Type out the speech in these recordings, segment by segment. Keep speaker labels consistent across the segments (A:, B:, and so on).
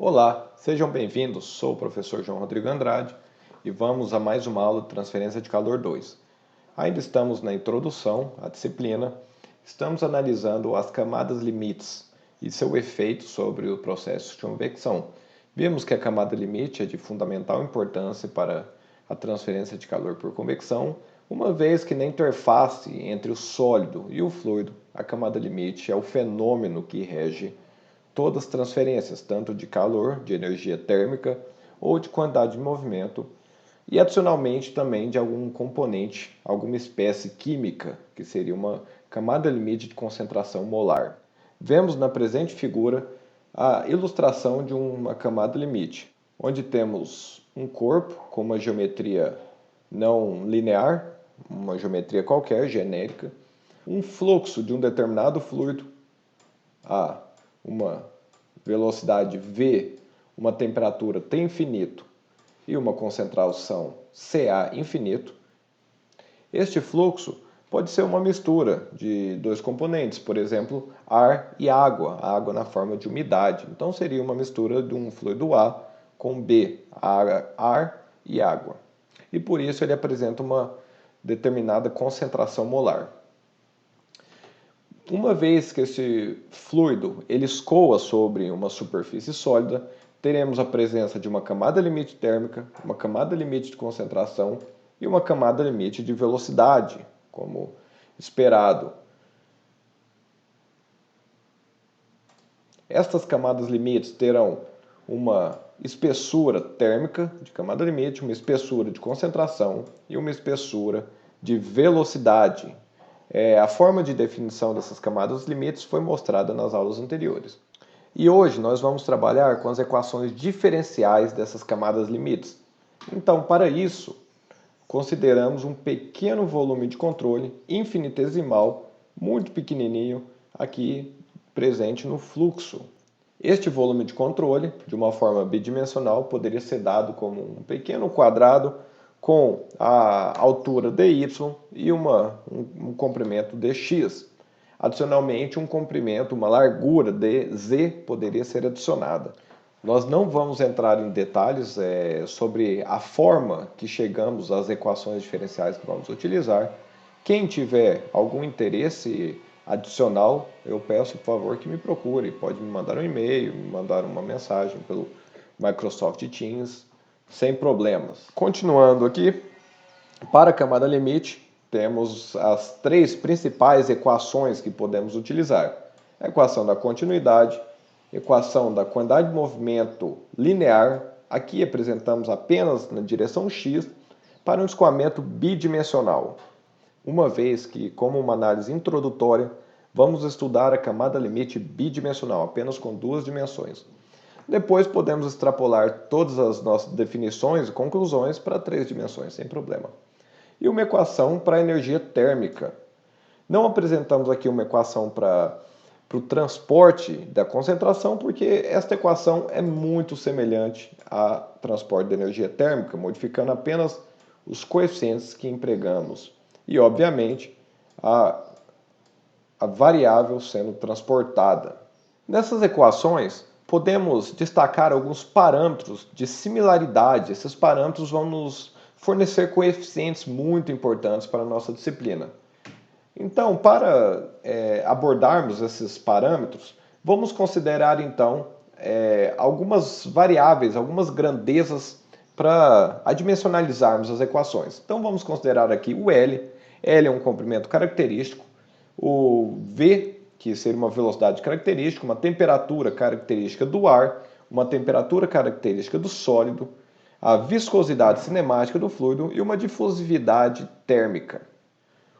A: Olá, sejam bem-vindos. Sou o professor João Rodrigo Andrade e vamos a mais uma aula de transferência de calor 2. Ainda estamos na introdução à disciplina, estamos analisando as camadas limites e seu efeito sobre o processo de convecção. Vimos que a camada limite é de fundamental importância para a transferência de calor por convecção, uma vez que na interface entre o sólido e o fluido, a camada limite é o fenômeno que rege todas as transferências, tanto de calor, de energia térmica ou de quantidade de movimento, e adicionalmente também de algum componente, alguma espécie química, que seria uma camada limite de concentração molar. Vemos na presente figura a ilustração de uma camada limite, onde temos um corpo com uma geometria não linear, uma geometria qualquer, genérica, um fluxo de um determinado fluido, a uma velocidade v, uma temperatura T infinito e uma concentração Ca infinito. Este fluxo pode ser uma mistura de dois componentes, por exemplo, ar e água, a água na forma de umidade. Então seria uma mistura de um fluido A com B, ar e água. E por isso ele apresenta uma determinada concentração molar. Uma vez que esse fluido ele escoa sobre uma superfície sólida, teremos a presença de uma camada limite térmica, uma camada limite de concentração e uma camada limite de velocidade, como esperado. Estas camadas limites terão uma espessura térmica de camada limite, uma espessura de concentração e uma espessura de velocidade. A forma de definição dessas camadas limites foi mostrada nas aulas anteriores. E hoje nós vamos trabalhar com as equações diferenciais dessas camadas limites. Então, para isso, consideramos um pequeno volume de controle infinitesimal, muito pequenininho, aqui presente no fluxo. Este volume de controle, de uma forma bidimensional, poderia ser dado como um pequeno quadrado com a altura dy e um comprimento dx. Adicionalmente, um comprimento, uma largura dz poderia ser adicionada. Nós não vamos entrar em detalhes sobre a forma que chegamos às equações diferenciais que vamos utilizar. Quem tiver algum interesse adicional, eu peço, por favor, que me procure. Pode me mandar um e-mail, me mandar uma mensagem pelo Microsoft Teams, sem problemas. Continuando aqui, para a camada limite, temos as três principais equações que podemos utilizar. A equação da continuidade, equação da quantidade de movimento linear, aqui apresentamos apenas na direção x, para um escoamento bidimensional. Uma vez que, como uma análise introdutória, vamos estudar a camada limite bidimensional, apenas com duas dimensões. Depois podemos extrapolar todas as nossas definições e conclusões para três dimensões, sem problema. E uma equação para a energia térmica. Não apresentamos aqui uma equação para o transporte da concentração, porque esta equação é muito semelhante ao transporte da energia térmica, modificando apenas os coeficientes que empregamos. E, obviamente, a variável sendo transportada. Nessas equações, podemos destacar alguns parâmetros de similaridade. Esses parâmetros vão nos fornecer coeficientes muito importantes para a nossa disciplina. Então, para abordarmos esses parâmetros, vamos considerar então algumas variáveis, algumas grandezas para adimensionalizarmos as equações. Então vamos considerar aqui o L. L é um comprimento característico, o V, que seria uma velocidade característica, uma temperatura característica do ar, uma temperatura característica do sólido, a viscosidade cinemática do fluido e uma difusividade térmica.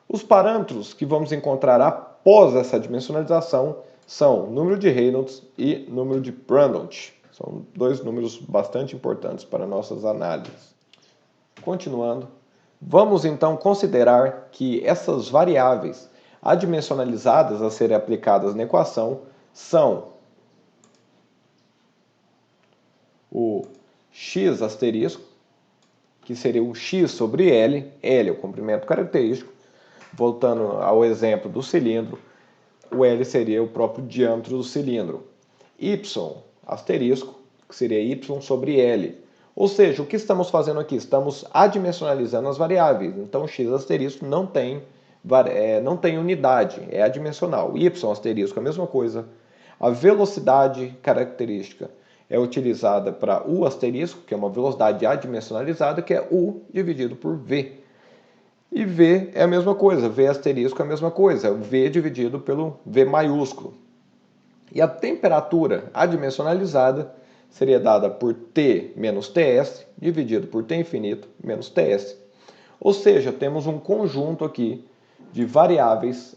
A: Os parâmetros que vamos encontrar após essa dimensionalização são número de Reynolds e número de Prandtl. São dois números bastante importantes para nossas análises. Continuando, vamos então considerar que essas variáveis adimensionalizadas a serem aplicadas na equação são o x asterisco, que seria o x sobre L, L é o comprimento característico. Voltando ao exemplo do cilindro, o L seria o próprio diâmetro do cilindro. Y asterisco, que seria y sobre L. Ou seja, o que estamos fazendo aqui? Estamos adimensionalizando as variáveis. Então, x asterisco não tem unidade, é adimensional. Y asterisco é a mesma coisa. A velocidade característica é utilizada para U asterisco, que é uma velocidade adimensionalizada, que é U dividido por V. E V é a mesma coisa, V asterisco é a mesma coisa, V dividido pelo V maiúsculo. E a temperatura adimensionalizada seria dada por T menos Ts, dividido por T infinito menos Ts. Ou seja, temos um conjunto aqui de variáveis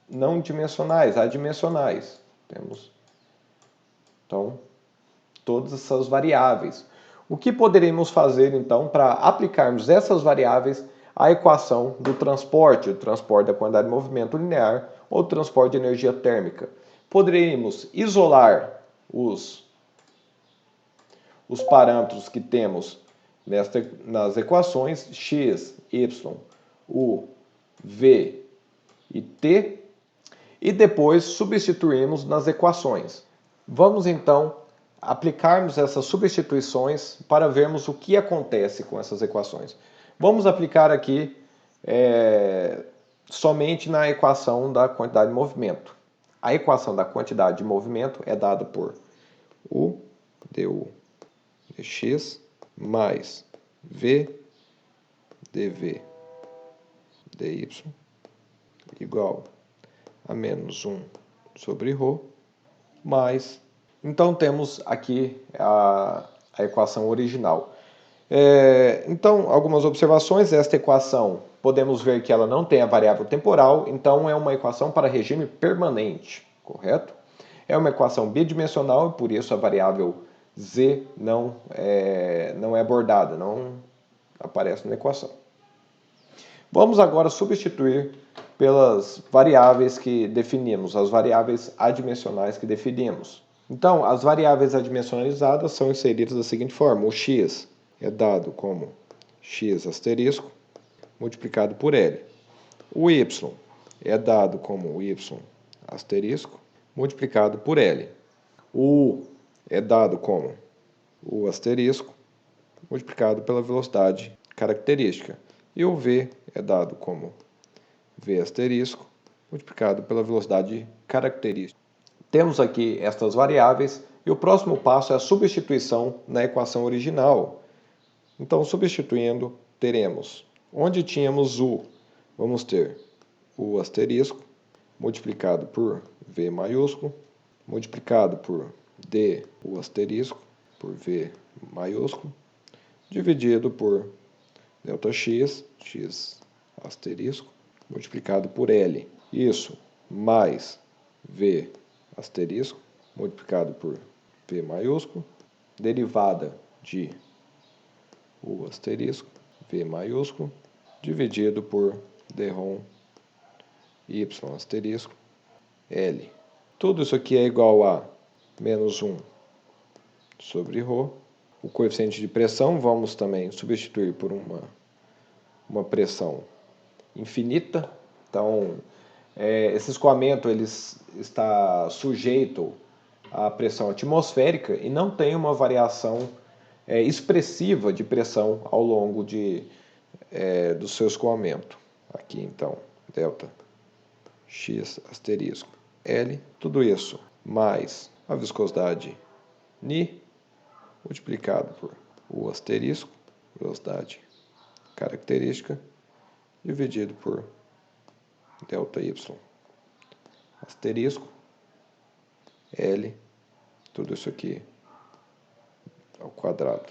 A: não dimensionais, adimensionais. Temos, então, todas essas variáveis. O que poderíamos fazer, então, para aplicarmos essas variáveis à equação do transporte da quantidade de movimento linear ou transporte de energia térmica? Poderíamos isolar os parâmetros que temos nas equações x, y, u, v e t e depois substituirmos nas equações. Vamos então aplicarmos essas substituições para vermos o que acontece com essas equações. Vamos aplicar aqui somente na equação da quantidade de movimento. A equação da quantidade de movimento é dada por U du dx mais V dv dy igual a menos 1 sobre ρ mais... Então temos aqui a equação original. Então, algumas observações. Esta equação, podemos ver que ela não tem a variável temporal, então é uma equação para regime permanente, correto? É uma equação bidimensional e por isso a variável z não é abordada, não aparece na equação. Vamos agora substituir pelas variáveis que definimos, as variáveis adimensionais que definimos. Então, as variáveis adimensionalizadas são inseridas da seguinte forma: o x é dado como x asterisco multiplicado por L. O y é dado como y asterisco multiplicado por L. O U é dado como U asterisco multiplicado pela velocidade característica. E o V é dado como V asterisco multiplicado pela velocidade característica. Temos aqui estas variáveis e o próximo passo é a substituição na equação original. Então, substituindo, teremos, onde tínhamos U, vamos ter U asterisco multiplicado por V maiúsculo, multiplicado por D U asterisco por V maiúsculo, dividido por ΔX, X asterisco, multiplicado por L. Isso mais V asterisco, multiplicado por V maiúsculo, derivada de U asterisco, V maiúsculo, dividido por dρ Y asterisco, L. Tudo isso aqui é igual a menos 1 sobre ρ. O coeficiente de pressão vamos também substituir por uma pressão infinita. Então, esse escoamento está sujeito à pressão atmosférica e não tem uma variação expressiva de pressão ao longo do seu escoamento. Aqui, então, delta x asterisco L, tudo isso mais a viscosidade Ni, multiplicado por U asterisco, velocidade característica, dividido por ΔY asterisco L, tudo isso aqui ao quadrado.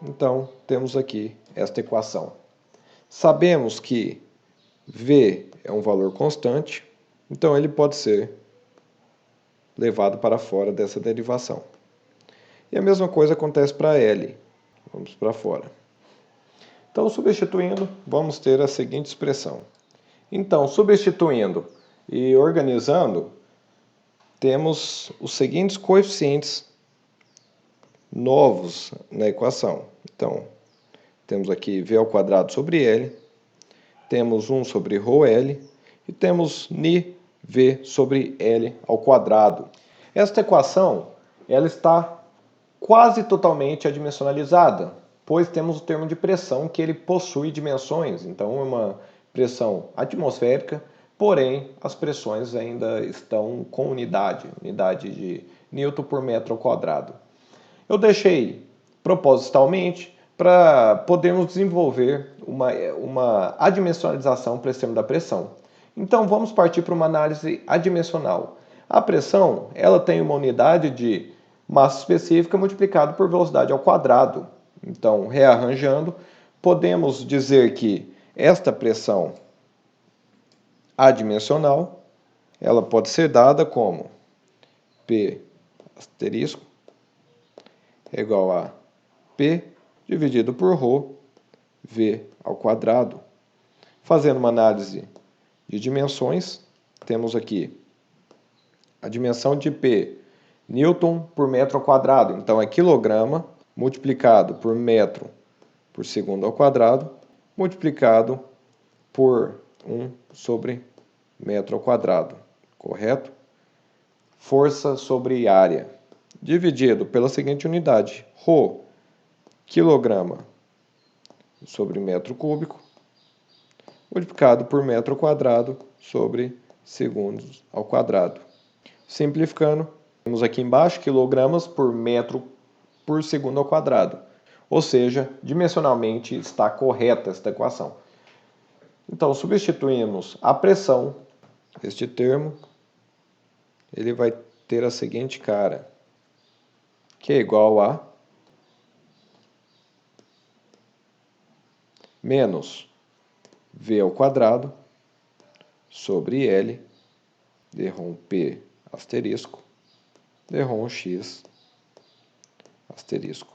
A: Então, temos aqui esta equação. Sabemos que V é um valor constante, então ele pode ser levado para fora dessa derivação. E a mesma coisa acontece para L. Vamos para fora. Então, substituindo, vamos ter a seguinte expressão. Então, substituindo e organizando, temos os seguintes coeficientes novos na equação. Então, temos aqui V ao quadrado sobre L, temos 1 sobre ρL e temos Ni V sobre L ao quadrado. Esta equação ela está quase totalmente adimensionalizada, pois temos o termo de pressão que ele possui dimensões, então é uma pressão atmosférica, porém as pressões ainda estão com unidade de Newton por metro quadrado. Eu deixei propositalmente para podermos desenvolver uma adimensionalização para esse termo da pressão. Então vamos partir para uma análise adimensional. A pressão ela tem uma unidade de massa específica multiplicado por velocidade ao quadrado. Então, rearranjando, podemos dizer que esta pressão adimensional ela pode ser dada como P asterisco é igual a P dividido por ρ V ao quadrado. Fazendo uma análise de dimensões, temos aqui a dimensão de P, Newton por metro ao quadrado. Então é quilograma multiplicado por metro por segundo ao quadrado, multiplicado por 1 sobre metro ao quadrado, correto? Força sobre área, dividido pela seguinte unidade, ρ, quilograma sobre metro cúbico, multiplicado por metro quadrado sobre segundos ao quadrado. Simplificando, temos aqui embaixo quilogramas por metro por segundo ao quadrado. Ou seja, dimensionalmente está correta esta equação. Então, substituímos a pressão, este termo, ele vai ter a seguinte cara, que é igual a menos V ao quadrado sobre L de ρ P asterisco de ρ x asterisco.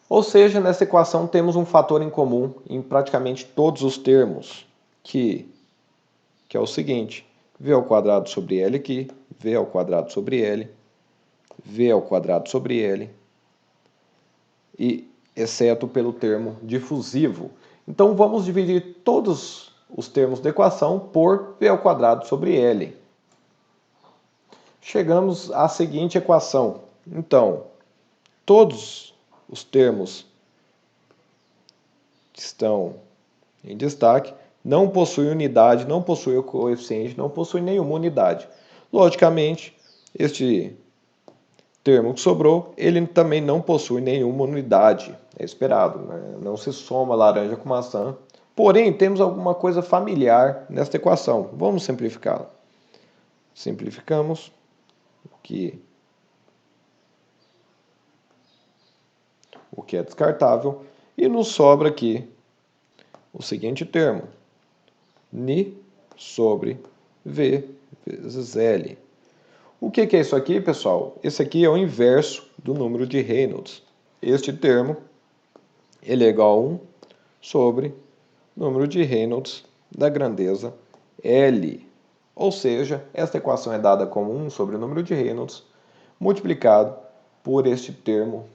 A: Ou seja, nessa equação temos um fator em comum em praticamente todos os termos, que é o seguinte, V ao quadrado sobre L aqui, V ao quadrado sobre L, V ao quadrado sobre L, e exceto pelo termo difusivo. Então vamos dividir todos os termos da equação por V ao quadrado sobre L. Chegamos à seguinte equação. Então, todos os termos que estão em destaque não possuem unidade, não possuem o coeficiente, não possuem nenhuma unidade. Logicamente, este termo que sobrou, ele também não possui nenhuma unidade. É esperado, né? Não se soma laranja com maçã. Porém, temos alguma coisa familiar nesta equação. Vamos simplificá-la. Simplificamos o que é descartável e nos sobra aqui o seguinte termo, Ni sobre V vezes L. O que é isso aqui, pessoal? Esse aqui é o inverso do número de Reynolds. Este termo ele é igual a 1 sobre número de Reynolds da grandeza L. Ou seja, esta equação é dada como 1 sobre o número de Reynolds multiplicado por este termo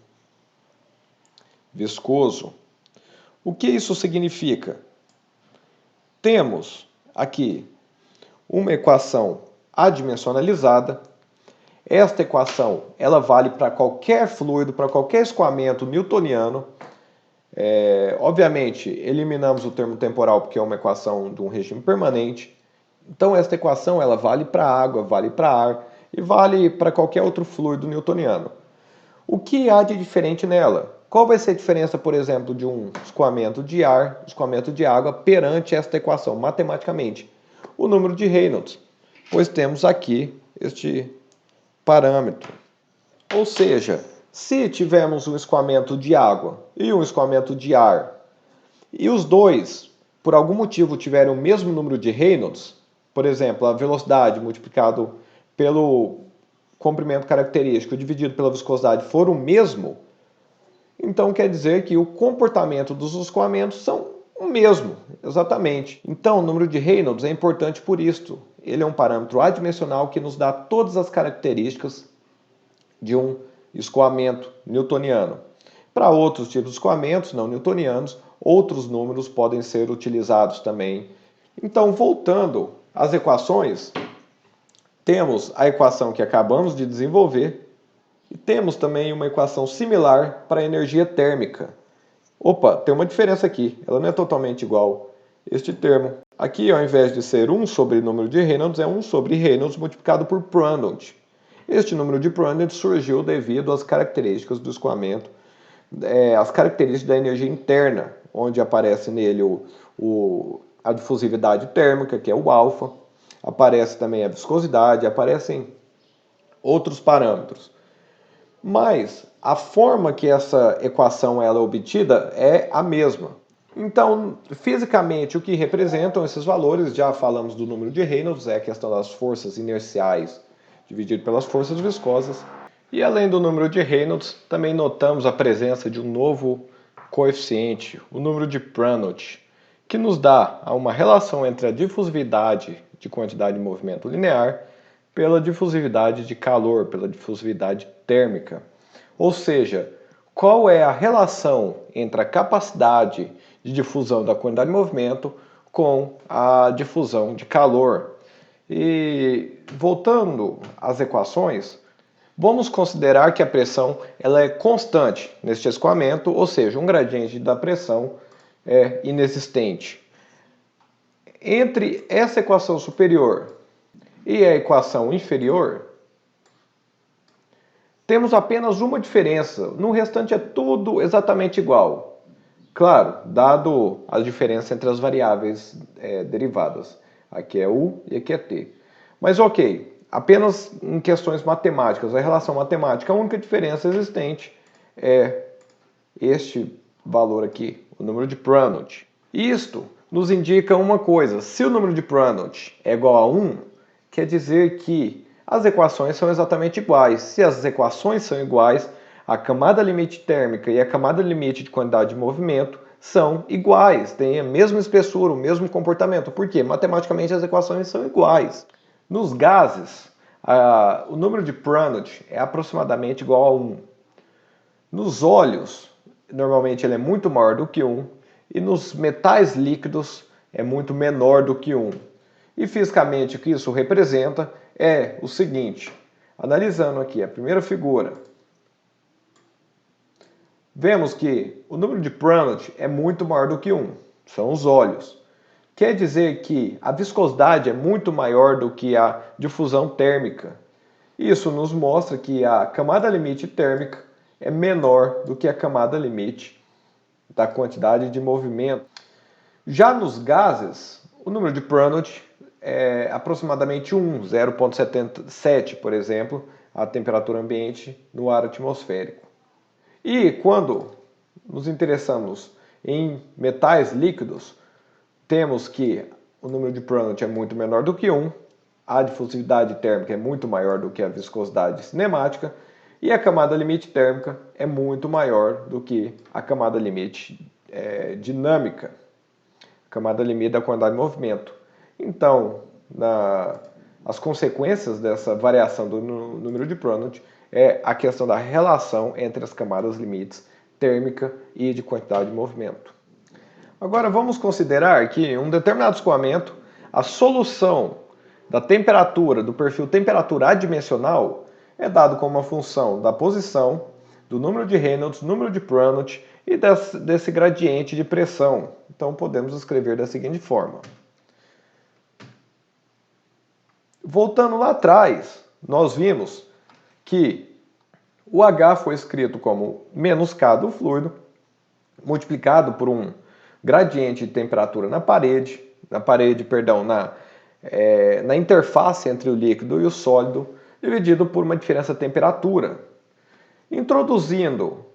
A: viscoso. O que isso significa? Temos aqui uma equação adimensionalizada. Esta equação ela vale para qualquer fluido, para qualquer escoamento newtoniano. Obviamente, eliminamos o termo temporal porque é uma equação de um regime permanente. Então, esta equação ela vale para água, vale para ar e vale para qualquer outro fluido newtoniano. O que há de diferente nela? Qual vai ser a diferença, por exemplo, de um escoamento de ar, escoamento de água, perante esta equação, matematicamente? O número de Reynolds, pois temos aqui este parâmetro. Ou seja, se tivermos um escoamento de água e um escoamento de ar, e os dois, por algum motivo, tiverem o mesmo número de Reynolds, por exemplo, a velocidade multiplicado pelo comprimento característico dividido pela viscosidade for o mesmo, então quer dizer que o comportamento dos escoamentos são o mesmo, exatamente. Então o número de Reynolds é importante por isto. Ele é um parâmetro adimensional que nos dá todas as características de um escoamento newtoniano. Para outros tipos de escoamentos não newtonianos, outros números podem ser utilizados também. Então, voltando às equações, Temos a equação que acabamos de desenvolver e temos também uma equação similar para a energia térmica. Opa, tem uma diferença aqui, ela não é totalmente igual. Este termo aqui, ao invés de ser 1 sobre número de Reynolds, é 1 sobre Reynolds multiplicado por Prandtl. Este número de Prandtl surgiu devido às características do escoamento, as características da energia interna, onde aparece nele a difusividade térmica, que é o alfa, aparece também a viscosidade, aparecem outros parâmetros. Mas a forma que essa equação ela é obtida é a mesma. Então, fisicamente, o que representam esses valores, já falamos do número de Reynolds, é a questão das forças inerciais dividido pelas forças viscosas. E além do número de Reynolds, também notamos a presença de um novo coeficiente, o número de Prandtl, que nos dá uma relação entre a difusividade de quantidade de movimento linear pela difusividade de calor, pela difusividade térmica. Ou seja, qual é a relação entre a capacidade de difusão da quantidade de movimento com a difusão de calor. E voltando às equações, vamos considerar que a pressão ela é constante neste escoamento, ou seja, um gradiente da pressão é inexistente. Entre essa equação superior e a equação inferior, temos apenas uma diferença, no restante é tudo exatamente igual. Claro, dado a diferença entre as variáveis derivadas. Aqui é U e aqui é T. Mas ok, apenas em questões matemáticas, a relação matemática, a única diferença existente é este valor aqui, o número de Prandtl. Isto nos indica uma coisa, se o número de Prandtl é igual a 1, quer dizer que as equações são exatamente iguais. Se as equações são iguais, a camada limite térmica e a camada limite de quantidade de movimento são iguais, têm a mesma espessura, o mesmo comportamento. Por quê? Matematicamente as equações são iguais. Nos gases, o número de Prandtl é aproximadamente igual a 1. Nos óleos, normalmente ele é muito maior do que 1. E nos metais líquidos é muito menor do que 1. E fisicamente o que isso representa é o seguinte, analisando aqui a primeira figura, vemos que o número de Prandtl é muito maior do que 1, são os óleos. Quer dizer que a viscosidade é muito maior do que a difusão térmica. Isso nos mostra que a camada limite térmica é menor do que a camada limite da quantidade de movimento. Já nos gases, o número de Prandtl é aproximadamente 1, 0,77, por exemplo, a temperatura ambiente no ar atmosférico. E quando nos interessamos em metais líquidos, temos que o número de Prandtl é muito menor do que 1, a difusividade térmica é muito maior do que a viscosidade cinemática e a camada limite térmica é muito maior do que a camada limite dinâmica, a camada limite da quantidade de movimento. Então, as consequências dessa variação do número de Prandtl é a questão da relação entre as camadas limites térmica e de quantidade de movimento. Agora vamos considerar que em um determinado escoamento, a solução da temperatura, do perfil temperatura adimensional, é dado como uma função da posição, do número de Reynolds, número de Prandtl e desse gradiente de pressão. Então podemos escrever da seguinte forma. Voltando lá atrás, nós vimos que o H foi escrito como menos K do fluido, multiplicado por um gradiente de temperatura na interface entre o líquido e o sólido, dividido por uma diferença de temperatura. Introduzindo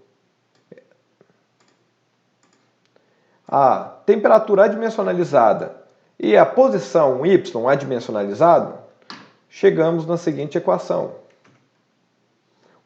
A: a temperatura adimensionalizada e a posição Y adimensionalizado, chegamos na seguinte equação.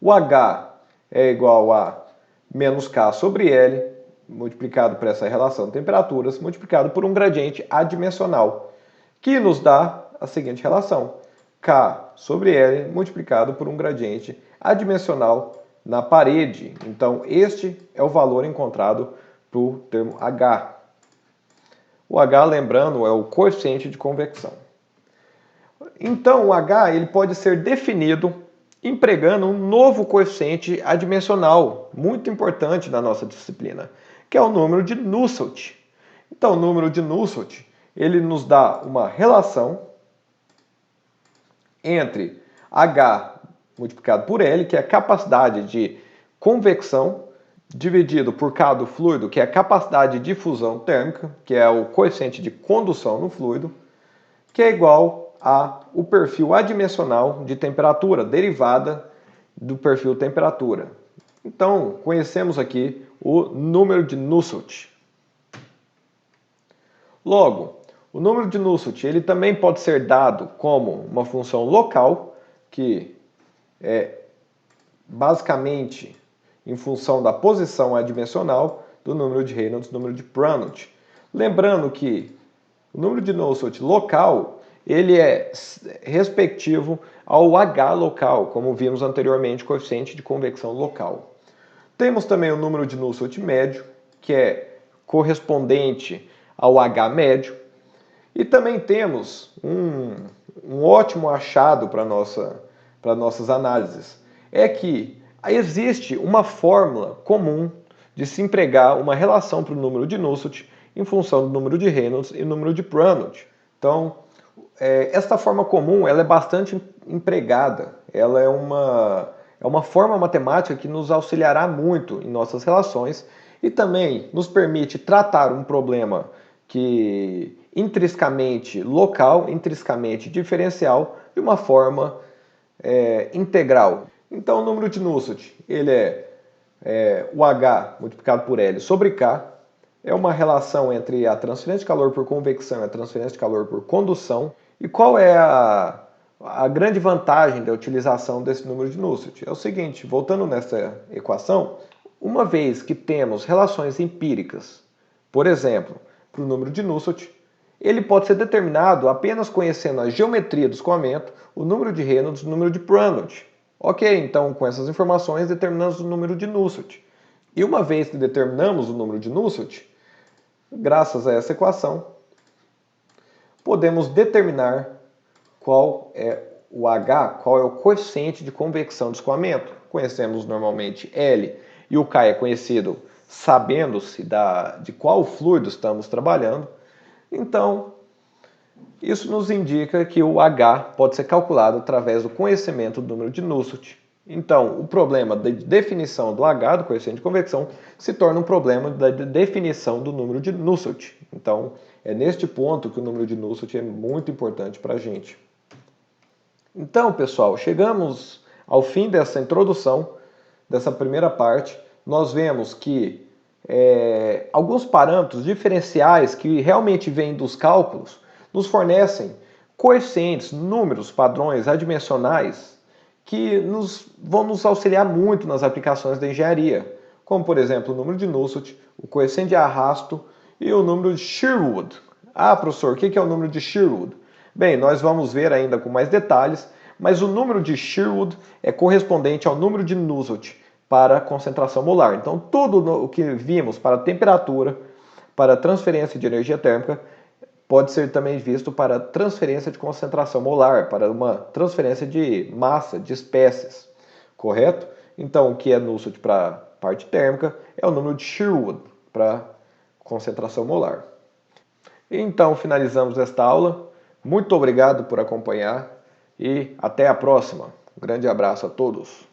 A: O H é igual a menos K sobre L, multiplicado por essa relação de temperaturas, multiplicado por um gradiente adimensional, que nos dá a seguinte relação. K sobre L multiplicado por um gradiente adimensional na parede. Então, este é o valor encontrado para o termo H. O H, lembrando, é o coeficiente de convecção. Então o H ele pode ser definido empregando um novo coeficiente adimensional, muito importante na nossa disciplina, que é o número de Nusselt. Então o número de Nusselt ele nos dá uma relação entre H multiplicado por L, que é a capacidade de convecção, dividido por K do fluido, que é a capacidade de difusão térmica, que é o coeficiente de condução no fluido, que é igual ao perfil adimensional de temperatura, derivada do perfil temperatura. Então, conhecemos aqui o número de Nusselt. Logo, o número de Nusselt ele também pode ser dado como uma função local, que é basicamente em função da posição adimensional do número de Reynolds e do número de Prandtl. Lembrando que o número de Nusselt local ele é respectivo ao H local, como vimos anteriormente, coeficiente de convecção local. Temos também o número de Nusselt médio, que é correspondente ao H médio. E também temos um ótimo achado para nossas análises. É que existe uma fórmula comum de se empregar uma relação para o número de Nusselt em função do número de Reynolds e número de Prandtl. Então, esta forma comum ela é bastante empregada. Ela é uma forma matemática que nos auxiliará muito em nossas relações e também nos permite tratar um problema que intrinsecamente local, intrinsecamente diferencial, de uma forma integral. Então o número de Nusselt ele é o H multiplicado por L sobre K, é uma relação entre a transferência de calor por convecção e a transferência de calor por condução. E qual é a grande vantagem da utilização desse número de Nusselt? É o seguinte, voltando nessa equação, uma vez que temos relações empíricas, por exemplo, para o número de Nusselt, ele pode ser determinado apenas conhecendo a geometria do escoamento, o número de Reynolds e o número de Prandtl. Ok, então com essas informações determinamos o número de Nusselt. E uma vez que determinamos o número de Nusselt, graças a essa equação, podemos determinar qual é o H, qual é o coeficiente de convecção do escoamento. Conhecemos normalmente L e o K é conhecido sabendo-se de qual fluido estamos trabalhando. Então, isso nos indica que o H pode ser calculado através do conhecimento do número de Nusselt. Então, o problema de definição do H, do coeficiente de convecção, se torna um problema da definição do número de Nusselt. Então, é neste ponto que o número de Nusselt é muito importante para a gente. Então, pessoal, chegamos ao fim dessa introdução, dessa primeira parte. Nós vemos que alguns parâmetros diferenciais que realmente vêm dos cálculos nos fornecem coeficientes, números, padrões adimensionais que vão nos auxiliar muito nas aplicações da engenharia, como por exemplo o número de Nusselt, o coeficiente de arrasto e o número de Sherwood. Ah, professor, o que é o número de Sherwood? Bem, nós vamos ver ainda com mais detalhes, mas o número de Sherwood é correspondente ao número de Nusselt para concentração molar. Então, tudo o que vimos para temperatura, para transferência de energia térmica, pode ser também visto para transferência de concentração molar, para uma transferência de massa, de espécies, correto? Então, o que é Nusselt para parte térmica é o número de Sherwood para concentração molar. Então, finalizamos esta aula. Muito obrigado por acompanhar e até a próxima. Um grande abraço a todos.